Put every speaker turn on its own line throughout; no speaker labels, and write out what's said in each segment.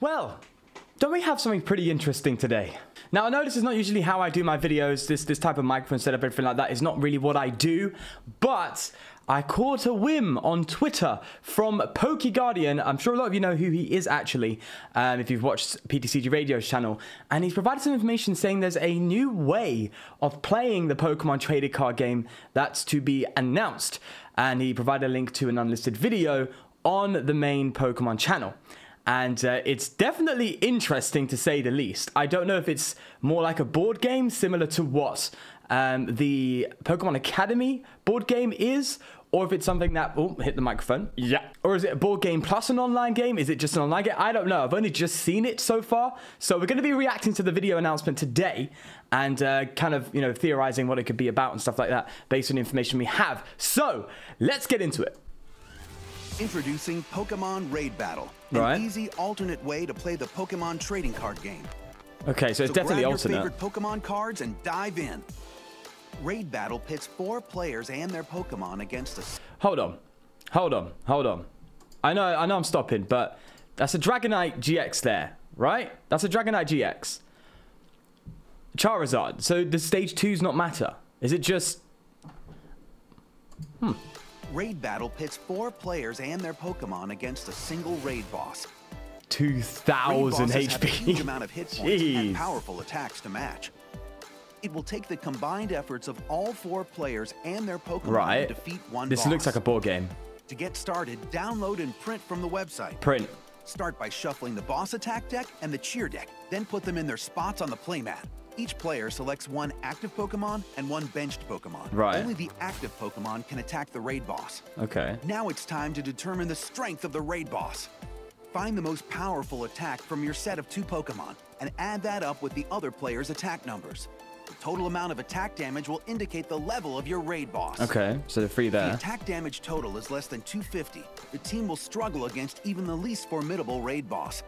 Well, don't we have something pretty interesting today? Now, I know this is not usually how I do my videos. This type of microphone setup, everything like that is not really what I do. But I caught a whim on Twitter from PokeGuardian. I'm sure a lot of you know who he is actually, if you've watched PTCG Radio's channel. And he's provided some information saying there's a new way of playing the Pokemon trading card game that's to be announced. And he provided a link to an unlisted video on the main Pokemon channel. And it's definitely interesting to say the least. I don't know if it's more like a board game similar to what the Pokemon Academy board game is, or if it's something that, oh, hit the microphone. Yeah. Or is it a board game plus an online game? Is it just an online game? I don't know. I've only just seen it so far. So we're going to be reacting to the video announcement today and kind of, theorizing what it could be about and stuff like that based on the information we have. So let's get into it.
Introducing Pokemon Raid Battle, an easy alternate way to play the Pokemon trading card game.
Okay, so it's definitely alternate.
Grab your favorite Pokemon cards and dive in. Raid Battle pits 4 players and their Pokemon against a...
Hold on. I know I'm stopping, but that's a Dragonite GX there, right? That's a Dragonite GX. Charizard. So the stage 2's not matter. Is it just...
Raid Battle pits 4 players and their Pokemon against a single raid boss.
2,000 HP.
Have a huge amount of hit points and powerful attacks to match. It will take the combined efforts of all 4 players and their Pokemon to defeat one boss.
This looks like a board game.
To get started, download and print from the website.
Print.
Start by shuffling the boss attack deck and the cheer deck, then put them in their spots on the playmat. Each player selects 1 active Pokemon and 1 benched Pokemon.
Right.
Only the active Pokemon can attack the raid boss.
Okay.
Now it's time to determine the strength of the raid boss. Find the most powerful attack from your set of 2 Pokemon and add that up with the other player's attack numbers. The total amount of attack damage will indicate the level of your raid boss.
Okay, so the 3 there.
If the attack damage total is less than 250, the team will struggle against even the least formidable raid boss.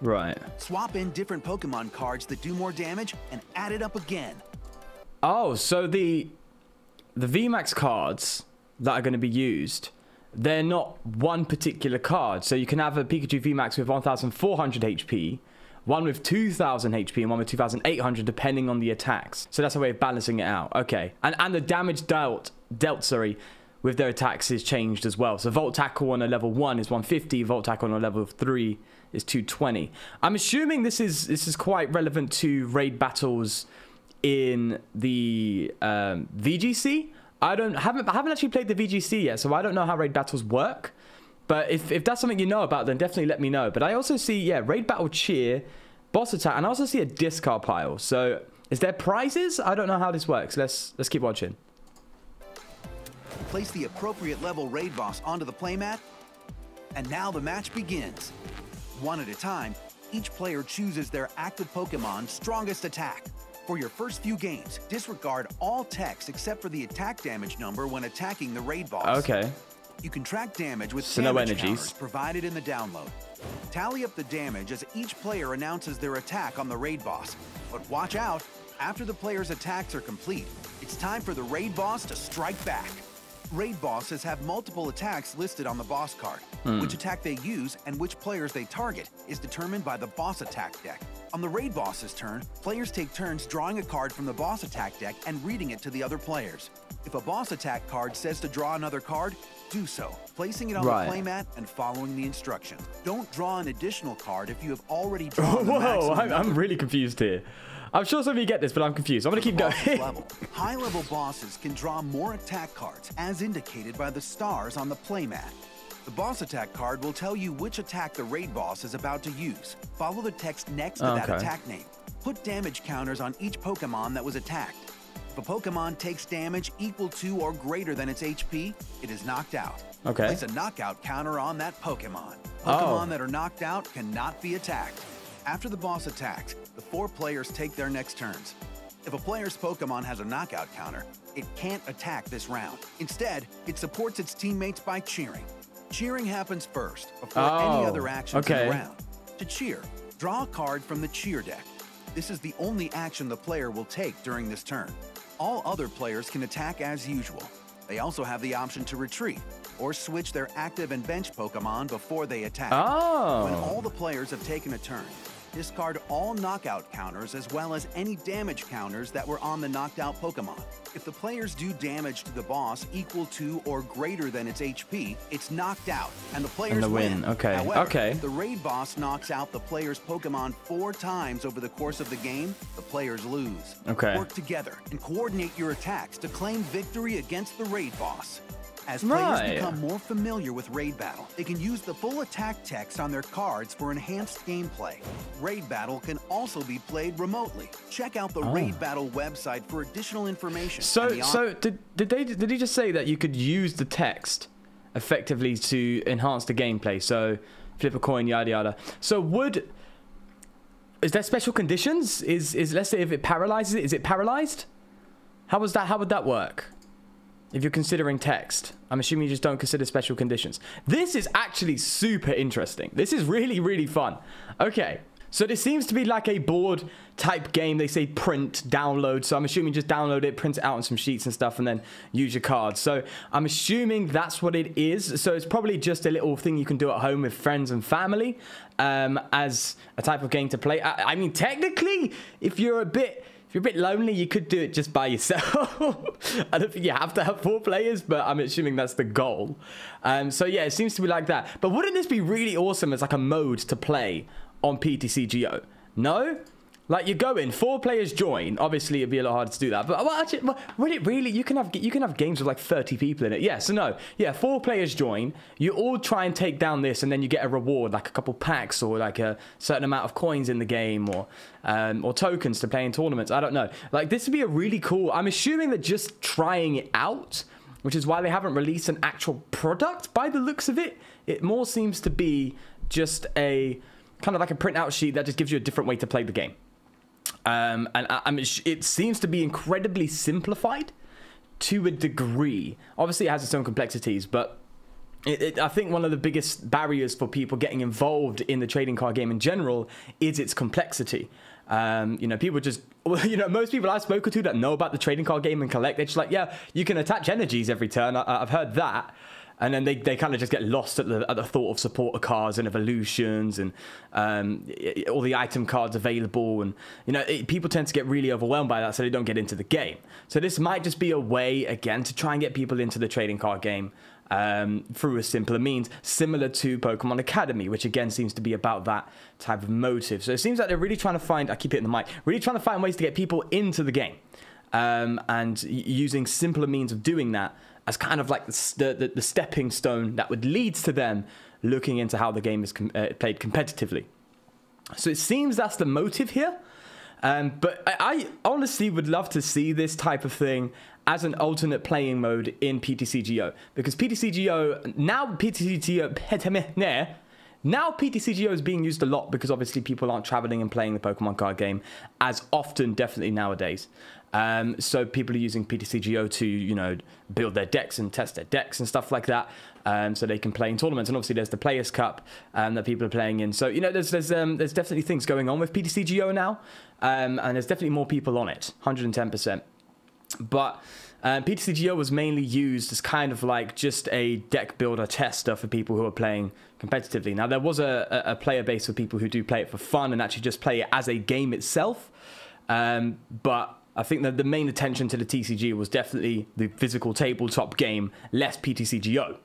Right.
Swap in different Pokemon cards that do more damage and add it up again.
Oh, so the VMAX cards that are going to be used, they're not one particular card. So you can have a Pikachu VMAX with 1,400 HP, one with 2,000 HP, and one with 2,800, depending on the attacks. So that's a way of balancing it out. Okay. And the damage dealt, with their attacks is changed as well. So Volt Tackle on a level 1 is 150, Volt Tackle on a level 3 is 220. I'm assuming this is quite relevant to raid battles in the VGC. I haven't actually played the VGC yet, so I don't know how raid battles work. But if that's something you know about, then definitely let me know. But I also see, raid battle cheer, boss attack, and I also see a discard pile. So is there prizes? I don't know how this works. Let's keep watching.
Place the appropriate level raid boss onto the playmat, and now the match begins. 1 at a time, each player chooses their active Pokemon's strongest attack. For your first few games, disregard all text except for the attack damage number when attacking the raid boss.
Okay.
You can track damage with
no
damage
energies
counters provided in the download. Tally up the damage as each player announces their attack on the raid boss. But watch out, after the player's attacks are complete, it's time for the raid boss to strike back. Raid bosses have multiple attacks listed on the boss card. Which attack they use and which players they target is determined by the boss attack deck. On the raid boss's turn, players take turns drawing a card from the boss attack deck and reading it to the other players. If a boss attack card says to draw another card, do so, placing it on the playmat and following the instructions. Don't draw an additional card if you have already drawn the maximum number.
I'm really confused here. I'm sure some of you get this, but I'm confused. I'm going to keep going.
High-level bosses can draw more attack cards, as indicated by the stars on the playmat. The boss attack card will tell you which attack the raid boss is about to use. Follow the text next to that attack name. Put damage counters on each Pokemon that was attacked. If a Pokemon takes damage equal to or greater than its HP, it is knocked out.
Okay.
Place a knockout counter on that Pokemon. Pokemon that are knocked out cannot be attacked. After the boss attacks, the 4 players take their next turns. If a player's Pokemon has a knockout counter, it can't attack this round. Instead, it supports its teammates by cheering. Cheering happens first, before any other actions in the round. To cheer, draw a card from the cheer deck. This is the only action the player will take during this turn. All other players can attack as usual. They also have the option to retreat. or switch their active and bench Pokemon before they attack.
Oh.
When all the players have taken a turn, discard all knockout counters as well as any damage counters that were on the knocked out Pokemon. If the players do damage to the boss equal to or greater than its HP, it's knocked out and the players win.
Okay.
However, if the raid boss knocks out the player's Pokemon 4 times over the course of the game, the players lose.
Okay.
Work together and coordinate your attacks to claim victory against the raid boss. As players become more familiar with Raid Battle, they can use the full attack text on their cards for enhanced gameplay. Raid Battle can also be played remotely. Check out the Raid Battle website for additional information.
So did he just say that you could use the text effectively to enhance the gameplay? So flip a coin, yada yada. So is there special conditions? Is let's say if it paralyzes it, is it paralyzed? How would that work? If you're considering text, I'm assuming you just don't consider special conditions. This is actually super interesting. This is really, really fun. Okay, so this seems to be like a board type game. They say print, download. So I'm assuming just download it, print it out on some sheets and stuff, and then use your cards. So I'm assuming that's what it is. So it's probably just a little thing you can do at home with friends and family as a type of game to play. I mean, technically, if you're a bit lonely, you could do it just by yourself. I don't think you have to have 4 players, but I'm assuming that's the goal. So yeah, it seems to be like that. But wouldn't this be really awesome as like a mode to play on PTCGO? No? Like you go in, 4 players join. Obviously, it'd be a lot harder to do that. But well, actually, would it really? You can have games with like 30 people in it. Yeah, so no. Yeah, 4 players join. You all try and take down this, and then you get a reward, like a couple packs or like a certain amount of coins in the game, or tokens to play in tournaments. I don't know. Like this would be a really cool. I'm assuming they're just trying it out, which is why they haven't released an actual product. By the looks of it, it more seems to be just a kind of like a printout sheet that just gives you a different way to play the game. And it seems to be incredibly simplified to a degree. Obviously, it has its own complexities, but I think one of the biggest barriers for people getting involved in the trading card game in general is its complexity. You know, people just, you know, most people I've spoken to that know about the trading card game and collect, they're just like, yeah, you can attach energies every turn. I've heard that. And then they kind of just get lost at the thought of supporter cards and evolutions and all the item cards available. And, you know, people tend to get really overwhelmed by that, so they don't get into the game. So this might just be a way, again, to try and get people into the trading card game through a simpler means, similar to Pokemon Academy, which, again, seems to be about that type of motive. So it seems like they're really trying to find, I keep hitting the mic, really trying to find ways to get people into the game. And using simpler means of doing that as kind of like the stepping stone that would lead to them looking into how the game is played competitively. So it seems that's the motive here. But I honestly would love to see this type of thing as an alternate playing mode in PTCGO. Because now PTCGO is being used a lot because obviously people aren't traveling and playing the Pokemon card game as often, definitely nowadays. So people are using PTCGO to, you know, build their decks and test their decks and stuff like that, so they can play in tournaments. And obviously there's the Players Cup that people are playing in. So, you know, there's definitely things going on with PTCGO now, and there's definitely more people on it, 110%. But PTCGO was mainly used as kind of like just a deck builder tester for people who are playing competitively. Now, there was a player base of people who do play it for fun and actually just play it as a game itself. But I think that the main attention to the TCG was definitely the physical tabletop game, less PTCGO.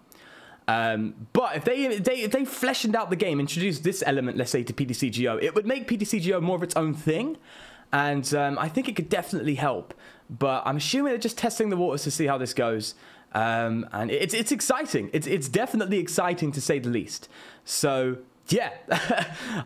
But if they fleshened out the game, introduced this element, let's say, to PTCGO, it would make PTCGO more of its own thing. And I think it could definitely help. But I'm assuming they're just testing the waters to see how this goes. And it's exciting. It's definitely exciting, to say the least. So yeah,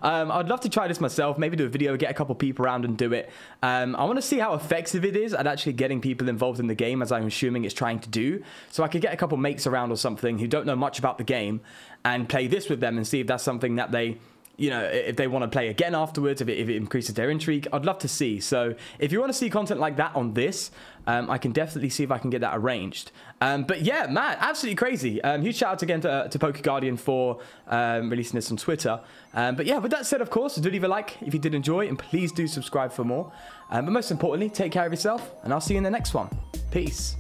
I'd love to try this myself, maybe do a video, get a couple people around and do it. I want to see how effective it is at actually getting people involved in the game, as I'm assuming it's trying to do. So I could get a couple mates around or something who don't know much about the game and play this with them and see if that's something that they, you know, if they want to play again afterwards, if it increases their intrigue. I'd love to see. So if you want to see content like that on this, I can definitely see if I can get that arranged. But yeah, man, absolutely crazy. Huge shout out again to PokeGuardian for releasing this on Twitter. But yeah, with that said, of course, do leave a like if you did enjoy, and please do subscribe for more. But most importantly, take care of yourself, and I'll see you in the next one. Peace.